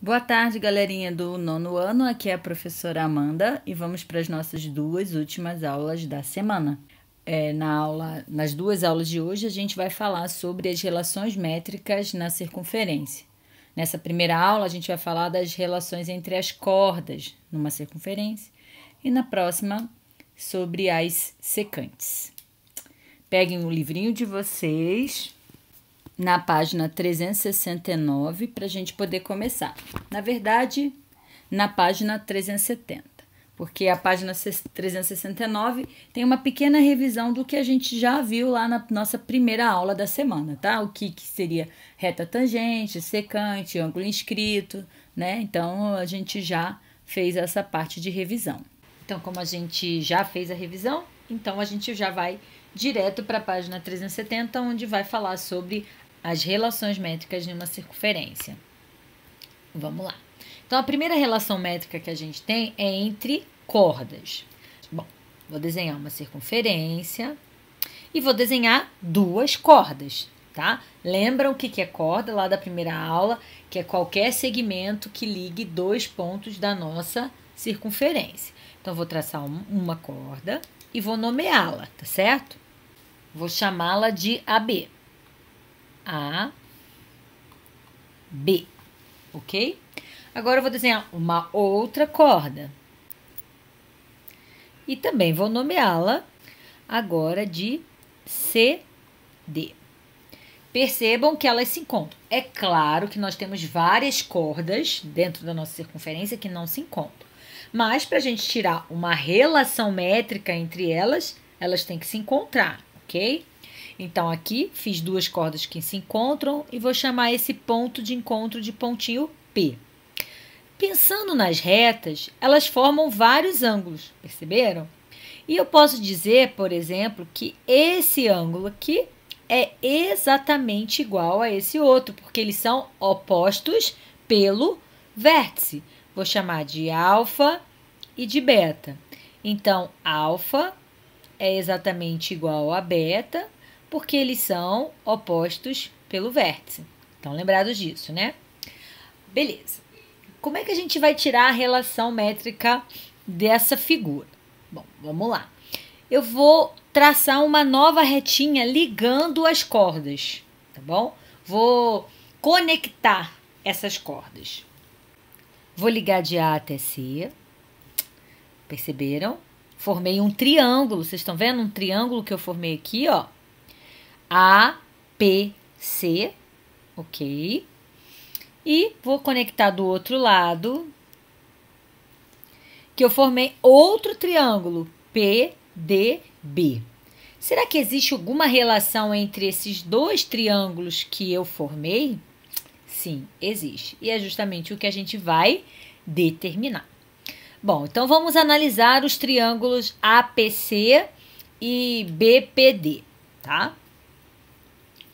Boa tarde, galerinha do nono ano. Aqui é a professora Amanda e vamos para as nossas duas últimas aulas da semana. Nas duas aulas de hoje, a gente vai falar sobre as relações métricas na circunferência. Nessa primeira aula, a gente vai falar das relações entre as cordas numa circunferência e na próxima, sobre as secantes. Peguem o livrinho de vocês na página 369 para a gente poder começar. Na verdade, na página 370, porque a página 369 tem uma pequena revisão do que a gente já viu lá na nossa primeira aula da semana, tá? O que seria reta tangente, secante, ângulo inscrito, né? Então, a gente já fez essa parte de revisão. Então, como a gente já fez a revisão, então a gente já vai direto para a página 370, onde vai falar sobre as relações métricas de uma circunferência. Vamos lá. Então, a primeira relação métrica que a gente tem é entre cordas. Bom, vou desenhar uma circunferência e vou desenhar duas cordas, tá? Lembram o que é corda lá da primeira aula? Que é qualquer segmento que ligue dois pontos da nossa circunferência. Então, vou traçar uma corda e vou nomeá-la, tá certo? Vou chamá-la de AB. A, B, ok? Agora eu vou desenhar uma outra corda. E também vou nomeá-la agora de CD. Percebam que elas se encontram. É claro que nós temos várias cordas dentro da nossa circunferência que não se encontram. Mas para a gente tirar uma relação métrica entre elas, elas têm que se encontrar, ok? Então, aqui fiz duas cordas que se encontram e vou chamar esse ponto de encontro de pontinho P. Pensando nas retas, elas formam vários ângulos, perceberam? E eu posso dizer, por exemplo, que esse ângulo aqui é exatamente igual a esse outro, porque eles são opostos pelo vértice. Vou chamar de alfa e de beta. Então, alfa é exatamente igual a beta, porque eles são opostos pelo vértice. Estão lembrados disso, né? Beleza. Como é que a gente vai tirar a relação métrica dessa figura? Bom, vamos lá. Eu vou traçar uma nova retinha ligando as cordas, tá bom? Vou conectar essas cordas. Vou ligar de A até C. Perceberam? Formei um triângulo. Vocês estão vendo um triângulo que eu formei aqui, ó? A, P, C, ok? E vou conectar do outro lado, que eu formei outro triângulo, P, D, B. Será que existe alguma relação entre esses dois triângulos que eu formei? Sim, existe. E é justamente o que a gente vai determinar. Bom, então vamos analisar os triângulos APC e BPD, tá?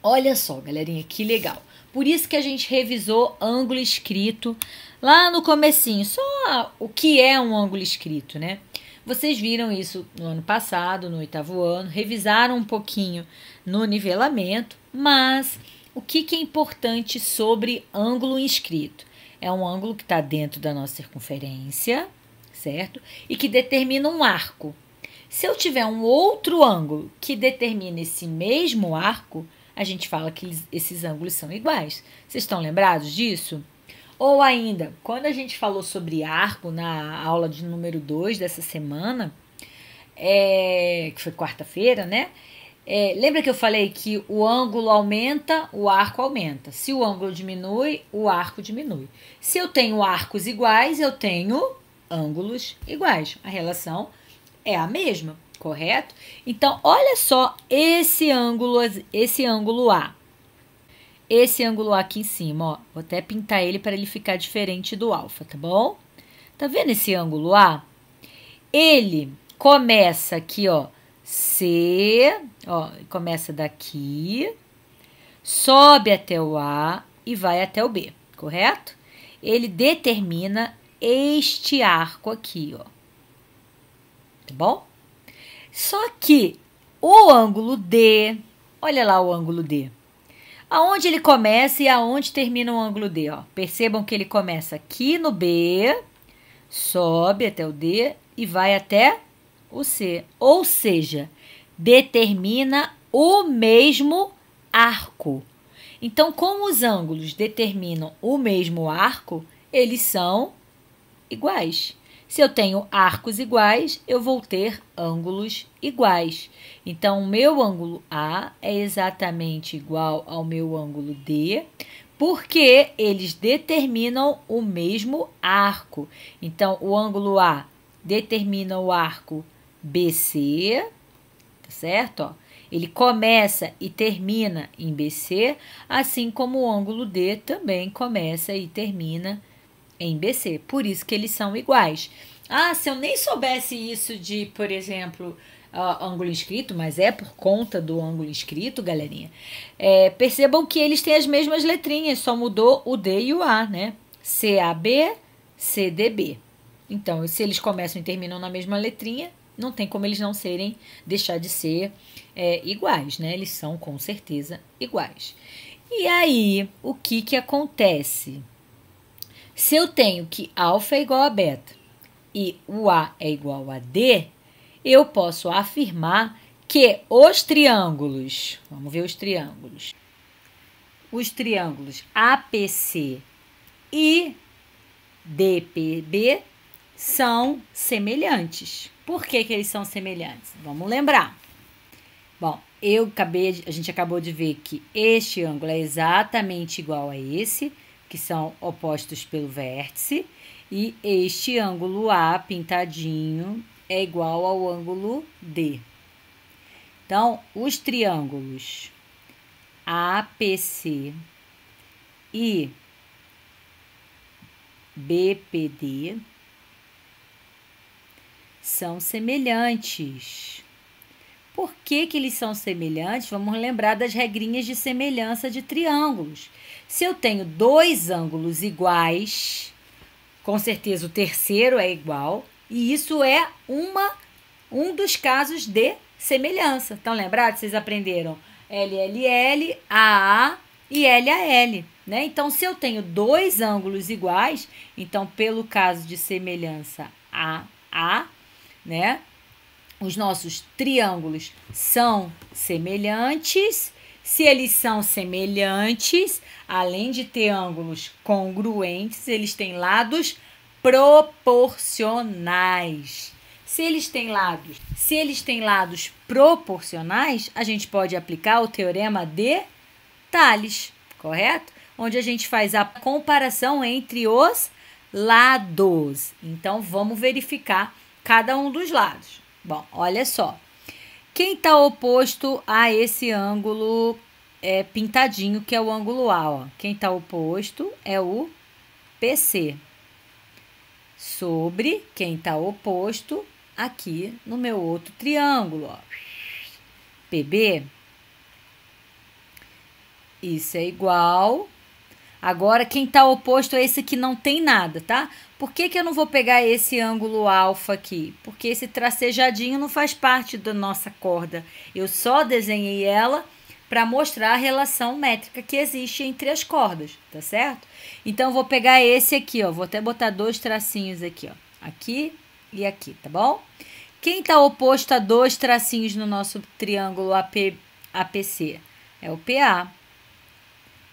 Olha só, galerinha, que legal. Por isso que a gente revisou ângulo inscrito lá no comecinho. Só o que é um ângulo inscrito, né? Vocês viram isso no ano passado, no oitavo ano. Revisaram um pouquinho no nivelamento. Mas o que é importante sobre ângulo inscrito? É um ângulo que está dentro da nossa circunferência, certo? E que determina um arco. Se eu tiver um outro ângulo que determina esse mesmo arco, a gente fala que esses ângulos são iguais. Vocês estão lembrados disso? Ou ainda, quando a gente falou sobre arco na aula de número 2 dessa semana, que foi quarta-feira, né? Lembra que eu falei que o ângulo aumenta, o arco aumenta. Se o ângulo diminui, o arco diminui. Se eu tenho arcos iguais, eu tenho ângulos iguais. A relação é a mesma. Correto? Então, olha só esse ângulo A. Esse ângulo A aqui em cima, ó. Vou até pintar ele para ele ficar diferente do alfa, tá bom? Tá vendo esse ângulo A? Ele começa aqui, ó, C, ó, começa daqui, sobe até o A e vai até o B, correto? Ele determina este arco aqui, ó. Tá bom? Só que o ângulo D, olha lá o ângulo D. Aonde ele começa e aonde termina o ângulo D, ó. Percebam que ele começa aqui no B, sobe até o D e vai até o C. Ou seja, determina o mesmo arco. Então, como os ângulos determinam o mesmo arco, eles são iguais. Se eu tenho arcos iguais, eu vou ter ângulos iguais. Então, o meu ângulo A é exatamente igual ao meu ângulo D, porque eles determinam o mesmo arco. Então, o ângulo A determina o arco BC, tá certo? Ó, ele começa e termina em BC, assim como o ângulo D também começa e termina em BC. Por isso que eles são iguais. Ah, se eu nem soubesse isso de, por exemplo, ângulo inscrito, mas é por conta do ângulo inscrito, galerinha, percebam que eles têm as mesmas letrinhas, só mudou o D e o A, né? CAB, CDB. Então, se eles começam e terminam na mesma letrinha, não tem como eles não deixar de ser iguais, né? Eles são com certeza iguais. E aí, o que acontece? Se eu tenho que alfa é igual a beta e o A é igual a D, eu posso afirmar que os triângulos, vamos ver os triângulos APC e DPB são semelhantes. Por que eles são semelhantes? Vamos lembrar. Bom, a gente acabou de ver que este ângulo é exatamente igual a esse, que são opostos pelo vértice, e este ângulo A pintadinho é igual ao ângulo D. Então, os triângulos APC e BPD são semelhantes. Por que eles são semelhantes? Vamos lembrar das regrinhas de semelhança de triângulos. Se eu tenho dois ângulos iguais, com certeza o terceiro é igual, e isso é um dos casos de semelhança. Estão lembrados? Vocês aprenderam LLL, AA e LAL, né? Então, se eu tenho dois ângulos iguais, então, pelo caso de semelhança AA, né? Os nossos triângulos são semelhantes. Se eles são semelhantes, além de ter ângulos congruentes, eles têm lados proporcionais. Se eles têm lados proporcionais, a gente pode aplicar o teorema de Tales, correto? Onde a gente faz a comparação entre os lados. Então, vamos verificar cada um dos lados. Bom, olha só. Quem está oposto a esse ângulo pintadinho, que é o ângulo A, ó? Quem está oposto é o PC. Sobre quem está oposto aqui no meu outro triângulo, ó. PB. Isso é igual. Agora, quem está oposto é esse que não tem nada, tá? Por que eu não vou pegar esse ângulo alfa aqui? Porque esse tracejadinho não faz parte da nossa corda. Eu só desenhei ela para mostrar a relação métrica que existe entre as cordas, tá certo? Então, eu vou pegar esse aqui, ó. Vou até botar dois tracinhos aqui, ó. Aqui e aqui, tá bom? Quem está oposto a dois tracinhos no nosso triângulo APC? É o PA.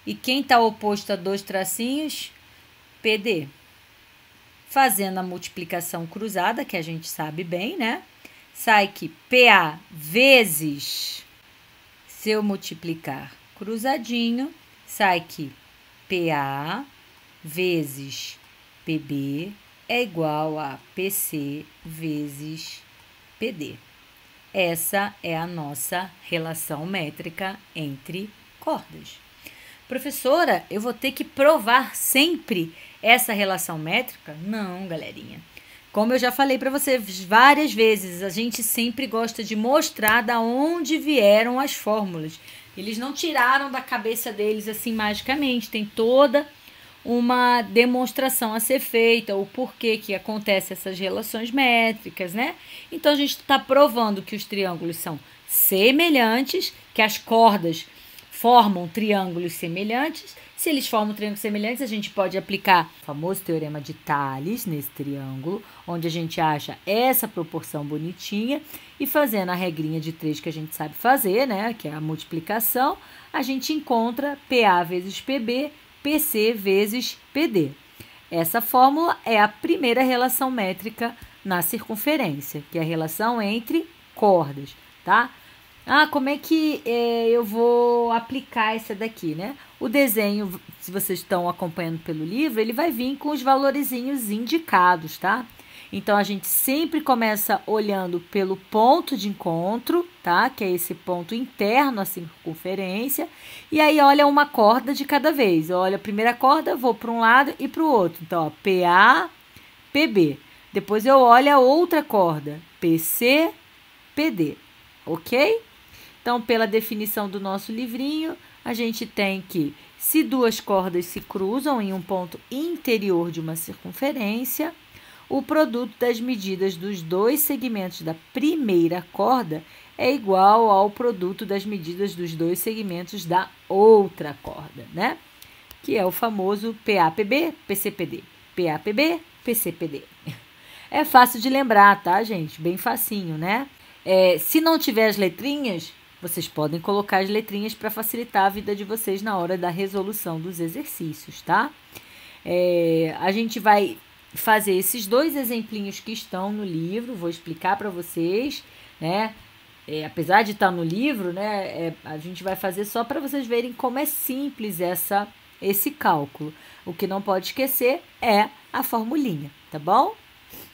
E quem está oposto a dois tracinhos? PD. Fazendo a multiplicação cruzada, que a gente sabe bem, né? Sai que PA vezes, se eu multiplicar cruzadinho, sai que PA vezes PB é igual a PC vezes PD. Essa é a nossa relação métrica entre cordas. Professora, eu vou ter que provar sempre essa relação métrica? Não, galerinha. Como eu já falei para vocês várias vezes, a gente sempre gosta de mostrar da onde vieram as fórmulas. Eles não tiraram da cabeça deles assim magicamente, tem toda uma demonstração a ser feita, o porquê que acontecem essas relações métricas, né? Então, a gente está provando que os triângulos são semelhantes, que as cordas formam triângulos semelhantes. Se eles formam triângulos semelhantes, a gente pode aplicar o famoso teorema de Tales nesse triângulo, onde a gente acha essa proporção bonitinha e fazendo a regrinha de 3 que a gente sabe fazer, né, que é a multiplicação, a gente encontra PA vezes PB, PC vezes PD. Essa fórmula é a primeira relação métrica na circunferência, que é a relação entre cordas, tá? Como é que eu vou aplicar essa daqui, né? O desenho, se vocês estão acompanhando pelo livro, ele vai vir com os valorizinhos indicados, tá? Então, a gente sempre começa olhando pelo ponto de encontro, tá? Que é esse ponto interno à circunferência. E aí, olha uma corda de cada vez. Olha a primeira corda, vou para um lado e para o outro. Então, ó, PA, PB. Depois, eu olho a outra corda, PC, PD. Ok? Então, pela definição do nosso livrinho, a gente tem que, se duas cordas se cruzam em um ponto interior de uma circunferência, o produto das medidas dos dois segmentos da primeira corda é igual ao produto das medidas dos dois segmentos da outra corda, né? Que é o famoso PAPB, PCPD. PAPB, PCPD. É fácil de lembrar, tá, gente? Bem facinho, né? Se não tiver as letrinhas, vocês podem colocar as letrinhas para facilitar a vida de vocês na hora da resolução dos exercícios, tá? A gente vai fazer esses dois exemplinhos que estão no livro, vou explicar para vocês, né? Apesar de estar no livro, né? A gente vai fazer só para vocês verem como é simples esse cálculo. O que não pode esquecer é a formulinha, tá bom?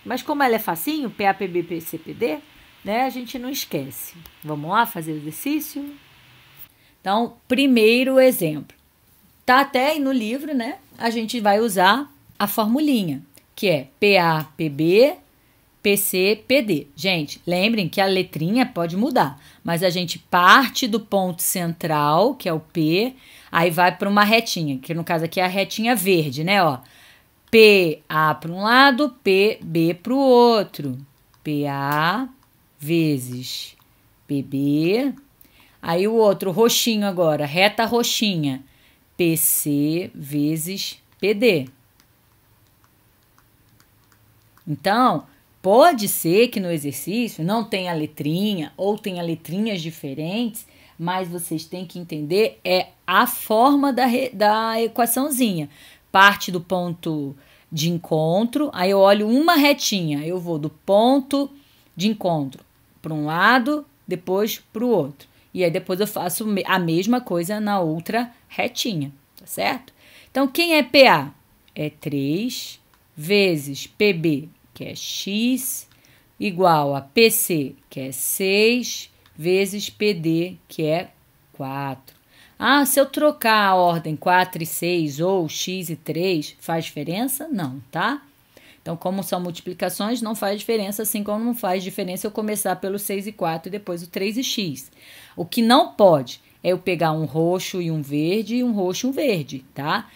Mas como ela é facinho, PAPB, PCPD, né? A gente não esquece. Vamos lá fazer o exercício? Então, primeiro exemplo. Tá até aí no livro, né? A gente vai usar a formulinha, que é PAPB, PCPD. Gente, lembrem que a letrinha pode mudar, mas a gente parte do ponto central, que é o P, aí vai para uma retinha, que no caso aqui é a retinha verde, né? Ó, PA para um lado, PB para o outro. PA vezes PB. Aí o outro roxinho agora, reta roxinha, PC vezes PD. Então, pode ser que no exercício não tenha letrinha ou tenha letrinhas diferentes, mas vocês têm que entender a forma da equaçãozinha. Parte do ponto de encontro, aí eu olho uma retinha, eu vou do ponto de encontro para um lado, depois para o outro. E aí depois eu faço a mesma coisa na outra retinha, tá certo? Então, quem é PA? É 3 vezes PB, que é X, igual a PC, que é 6, vezes PD, que é 4. Se eu trocar a ordem 4 e 6 ou X e 3, faz diferença? Não, tá? Então, como são multiplicações, não faz diferença, assim como não faz diferença eu começar pelo 6 e 4 e depois o 3 e X. O que não pode é eu pegar um roxo e um verde e um roxo e um verde, tá?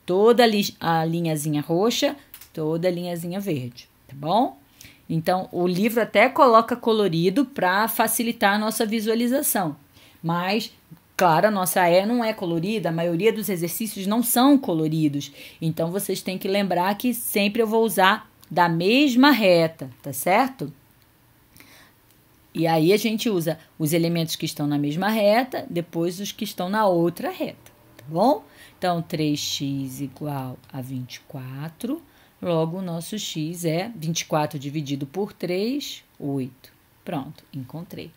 Toda a linhazinha roxa, toda a linhazinha verde, tá bom? Então, o livro até coloca colorido para facilitar a nossa visualização, mas, claro, a nossa não é colorida, a maioria dos exercícios não são coloridos, então vocês têm que lembrar que sempre eu vou usar da mesma reta, tá certo? E aí a gente usa os elementos que estão na mesma reta, depois os que estão na outra reta, tá bom? Então, 3x igual a 24, logo o nosso x é 24 dividido por 3, 8. Pronto, encontrei.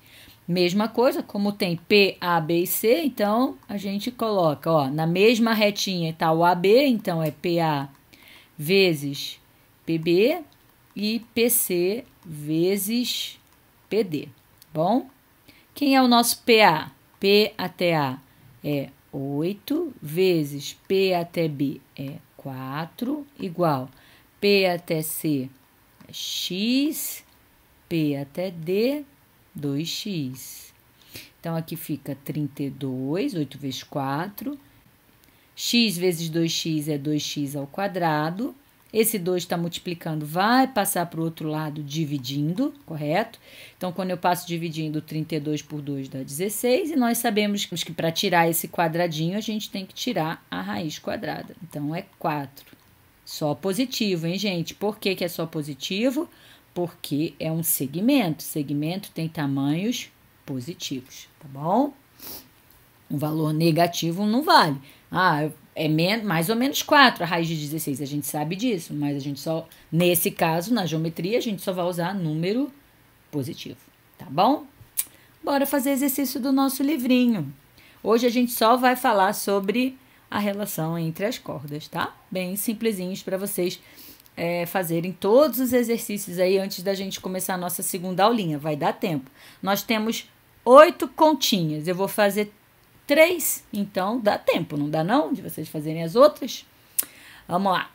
Mesma coisa, como tem P, A, B e C, então a gente coloca, ó, na mesma retinha está o AB, então é PA vezes PB e PC vezes PD, bom? Quem é o nosso PA? P até A é 8 vezes P até B é 4, igual P até C é X, P até D, 2x. Então, aqui fica 32, 8 vezes 4. X vezes 2x é 2x ao quadrado. Esse 2 está multiplicando, vai passar para o outro lado dividindo, correto? Então, quando eu passo dividindo, 32 por 2 dá 16. E nós sabemos que para tirar esse quadradinho, a gente tem que tirar a raiz quadrada. Então, é 4. Só positivo, hein, gente? Por que que é só positivo? Porque é um segmento. Segmento tem tamanhos positivos, tá bom? Um valor negativo não vale. É mais ou menos 4 a raiz de 16. A gente sabe disso, mas a gente só, nesse caso, na geometria, a gente só vai usar número positivo, tá bom? Bora fazer exercício do nosso livrinho. Hoje a gente só vai falar sobre a relação entre as cordas, tá? Bem simplesinhos para vocês fazerem todos os exercícios aí antes da gente começar a nossa segunda aulinha. Vai dar tempo. Nós temos 8 continhas. Eu vou fazer 3, então dá tempo, não dá não? De vocês fazerem as outras. Vamos lá.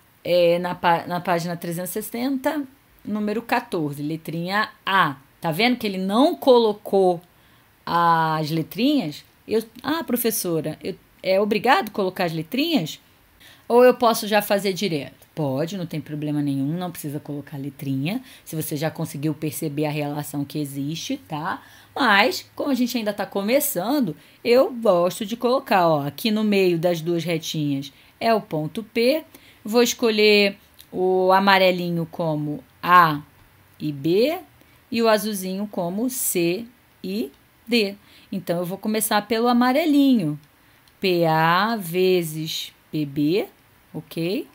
Na página 360, número 14, letrinha A. Tá vendo que ele não colocou as letrinhas? Professora, é obrigado colocar as letrinhas? Ou eu posso já fazer direto? Pode, não tem problema nenhum, não precisa colocar letrinha, se você já conseguiu perceber a relação que existe, tá? Mas, como a gente ainda tá começando, eu gosto de colocar, ó, aqui no meio das duas retinhas é o ponto P, vou escolher o amarelinho como A e B e o azulzinho como C e D. Então, eu vou começar pelo amarelinho, PA vezes PB, ok?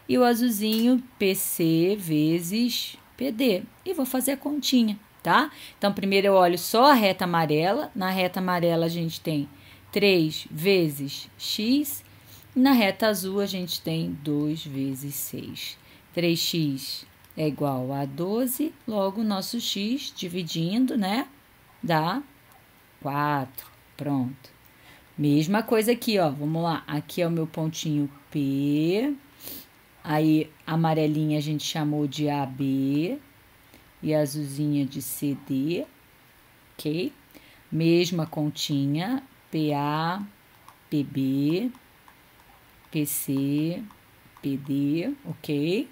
E o azulzinho, PC vezes PD. E vou fazer a continha, tá? Então, primeiro eu olho só a reta amarela. Na reta amarela, a gente tem 3 vezes x. E na reta azul, a gente tem 2 vezes 6. 3x é igual a 12. Logo, o nosso x, dividindo, né? Dá 4. Pronto. Mesma coisa aqui, ó. Vamos lá. Aqui é o meu pontinho P. Aí, amarelinha a gente chamou de AB e azulzinha de CD, ok? Mesma continha, PA, PB, PC, PD, ok?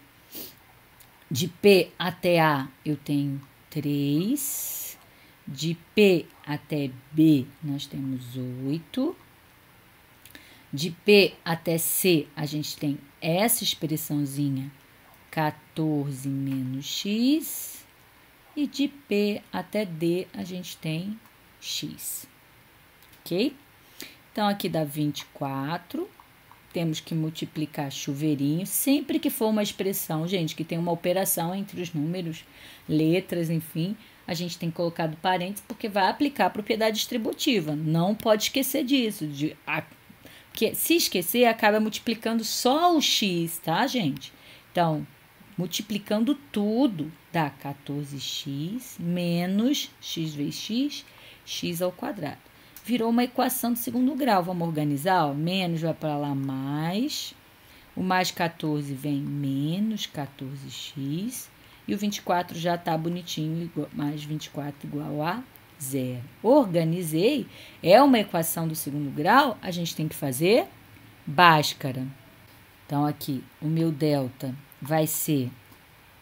De P até A eu tenho 3, de P até B nós temos 8, de P até C a gente tem essa expressãozinha 14 menos x, e de P até D a gente tem x, ok? Então, aqui dá 24, temos que multiplicar chuveirinho, sempre que for uma expressão, gente, que tem uma operação entre os números, letras, enfim, a gente tem colocado parênteses, porque vai aplicar a propriedade distributiva, não pode esquecer disso, porque se esquecer, acaba multiplicando só o x, tá, gente? Então, multiplicando tudo, dá 14x menos x vezes x, x ao quadrado. Virou uma equação de segundo grau. Vamos organizar? Ó, menos vai para lá mais. O mais 14 vem menos 14x. E o 24 já está bonitinho, mais 24 igual a 0. Organizei, é uma equação do segundo grau, a gente tem que fazer Bhaskara. Então, aqui, o meu delta vai ser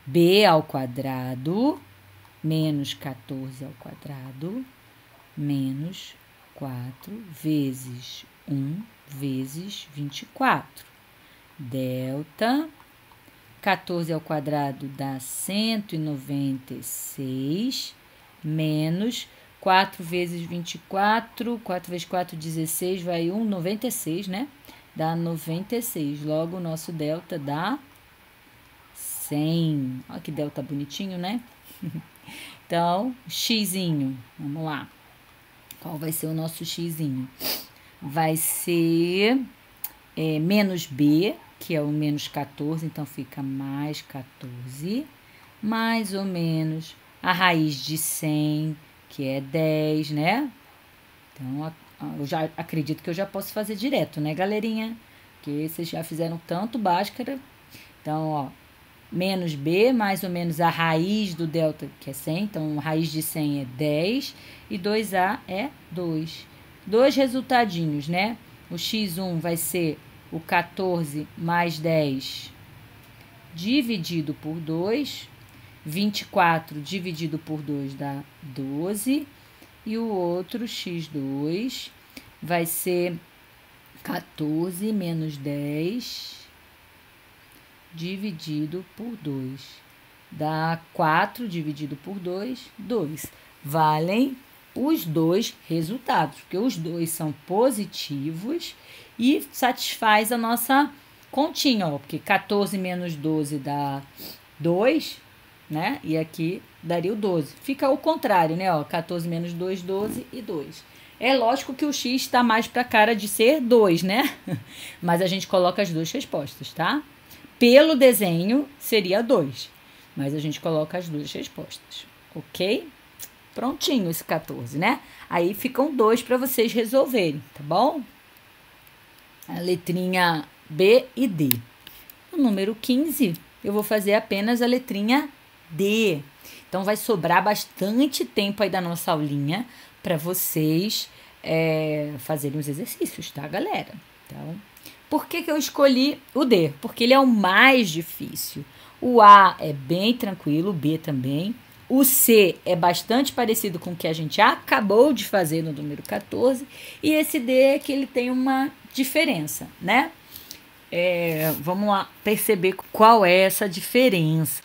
b ao quadrado menos 14 ao quadrado menos 4 vezes 1 vezes 24. Delta, 14 ao quadrado dá 196 menos 4 vezes 24, 4 vezes 4, 16, vai 1, 96, né? Dá 96. Logo, o nosso delta dá 100. Olha que delta bonitinho, né? Então, xzinho, vamos lá. Qual vai ser o nosso xzinho? Vai ser menos b, que é o menos 14, então fica mais 14, mais ou menos a raiz de 100, que é 10, né? Então, eu já acredito que eu já posso fazer direto, né, galerinha? Porque vocês já fizeram tanto Bhaskara. Então, ó, menos b, mais ou menos a raiz do delta, que é 100. Então, a raiz de 100 é 10 e 2a é 2. Dois resultadinhos, né? O x1 vai ser o 14 mais 10 dividido por 2. 24 dividido por 2 dá 12. E o outro x2 vai ser 14 menos 10 dividido por 2. Dá 4 dividido por 2, 2. Valem os dois resultados, porque os dois são positivos e satisfaz a nossa continha, ó, porque 14 menos 12 dá 2, né? E aqui daria o 12. Fica o contrário, né? Ó, 14 menos 2, 12 e 2. É lógico que o x está mais para a cara de ser 2, né? Mas a gente coloca as duas respostas, tá? Pelo desenho, seria 2. Mas a gente coloca as duas respostas, ok? Prontinho esse 14, né? Aí ficam 2 para vocês resolverem, tá bom? A letrinha B e D. No número 15, eu vou fazer apenas a letrinha D. Então, vai sobrar bastante tempo aí da nossa aulinha para vocês fazerem os exercícios, tá, galera? Então, por que eu escolhi o D? Porque ele é o mais difícil. O A é bem tranquilo, o B também. O C é bastante parecido com o que a gente acabou de fazer no número 14. E esse D é que ele tem uma diferença, né? Vamos lá perceber qual é essa diferença.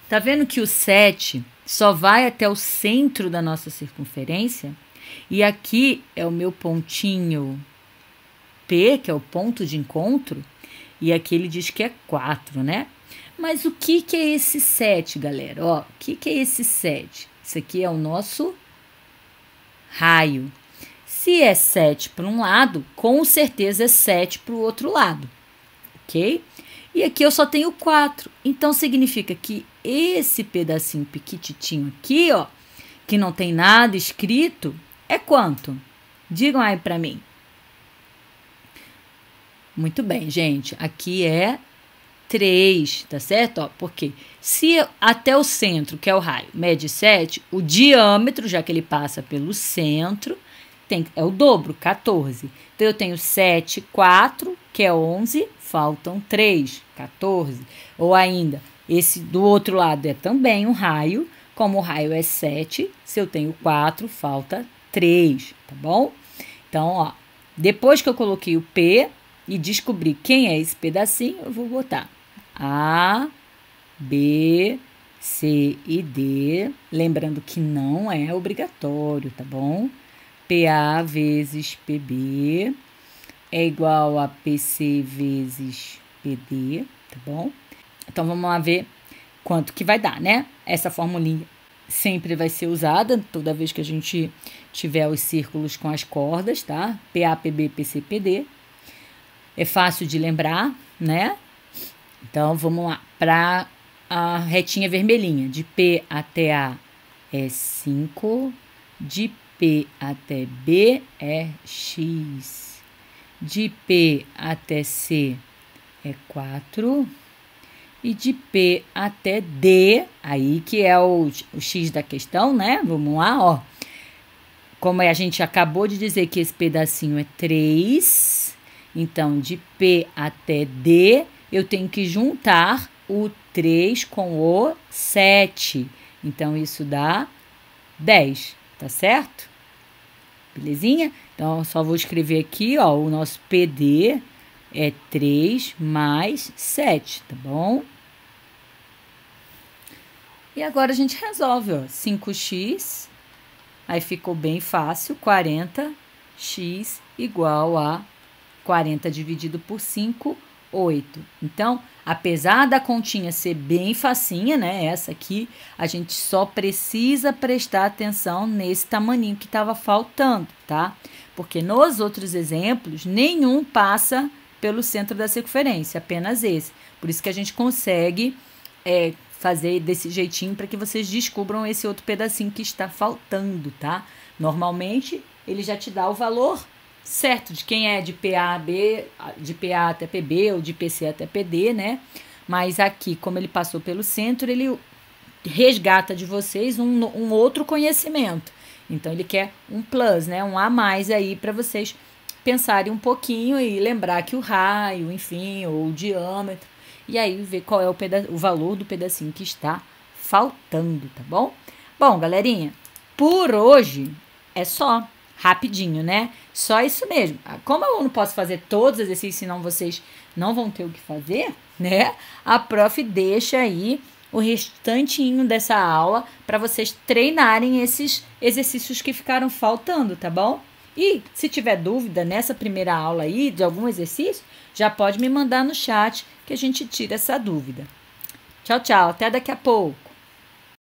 Tá vendo que o 7 só vai até o centro da nossa circunferência? E aqui é o meu pontinho P, que é o ponto de encontro. E aqui ele diz que é 4, né? Mas o que é esse 7, galera? Ó, o que é esse 7? Isso aqui é o nosso raio. Se é 7 para um lado, com certeza é 7 para o outro lado, ok? E aqui eu só tenho 4. Então, significa que esse pedacinho pequititinho aqui, ó, que não tem nada escrito, é quanto? Digam aí para mim. Muito bem, gente. Aqui é 3, tá certo? Ó, porque se até o centro, que é o raio, mede 7, o diâmetro, já que ele passa pelo centro, é o dobro, 14. Então, eu tenho 7, 4, que é 11, faltam 3, 14. Ou ainda, esse do outro lado é também um raio, como o raio é 7, se eu tenho 4, falta 3, tá bom? Então, ó, depois que eu coloquei o P e descobri quem é esse pedacinho, eu vou botar A, B, C e D, lembrando que não é obrigatório, tá bom? PA vezes PB é igual a PC vezes PD, tá bom? Então, vamos lá ver quanto que vai dar, né? Essa formulinha sempre vai ser usada toda vez que a gente tiver os círculos com as cordas, tá? PA, PB, PC, PD. É fácil de lembrar, né? Então, vamos lá. Para a retinha vermelhinha, de P até A é 5, de P até B é X, de P até C é 4, e de P até D, aí que é o X da questão, né? Vamos lá, ó. Como a gente acabou de dizer que esse pedacinho é 3, então de P até D, eu tenho que juntar o 3 com o 7. Então, isso dá 10, tá certo? Belezinha? Então, só vou escrever aqui, ó, o nosso PD é 3 mais 7, tá bom? E agora a gente resolve, ó, 5x, aí ficou bem fácil, 40x igual a 40 dividido por 5, 8. Então, apesar da continha ser bem facinha, né? Essa aqui, a gente só precisa prestar atenção nesse tamaninho que estava faltando, tá? Porque nos outros exemplos, nenhum passa pelo centro da circunferência, apenas esse. Por isso que a gente consegue fazer desse jeitinho para que vocês descubram esse outro pedacinho que está faltando, tá? Normalmente, ele já te dá o valor certo de quem é de PA, B, de PA até PB ou de PC até PD, né? Mas aqui, como ele passou pelo centro, ele resgata de vocês um outro conhecimento. Então, ele quer um plus, né? Um a mais aí para vocês pensarem um pouquinho e lembrar que o raio, enfim, ou o diâmetro, e aí ver qual é o valor do pedacinho que está faltando, tá bom? Bom, galerinha, por hoje é só. Rapidinho, né? Só isso mesmo. Como eu não posso fazer todos os exercícios, senão vocês não vão ter o que fazer, né? A prof deixa aí o restantinho dessa aula para vocês treinarem esses exercícios que ficaram faltando, tá bom? E se tiver dúvida nessa primeira aula aí de algum exercício, já pode me mandar no chat que a gente tira essa dúvida. Tchau, tchau. Até daqui a pouco.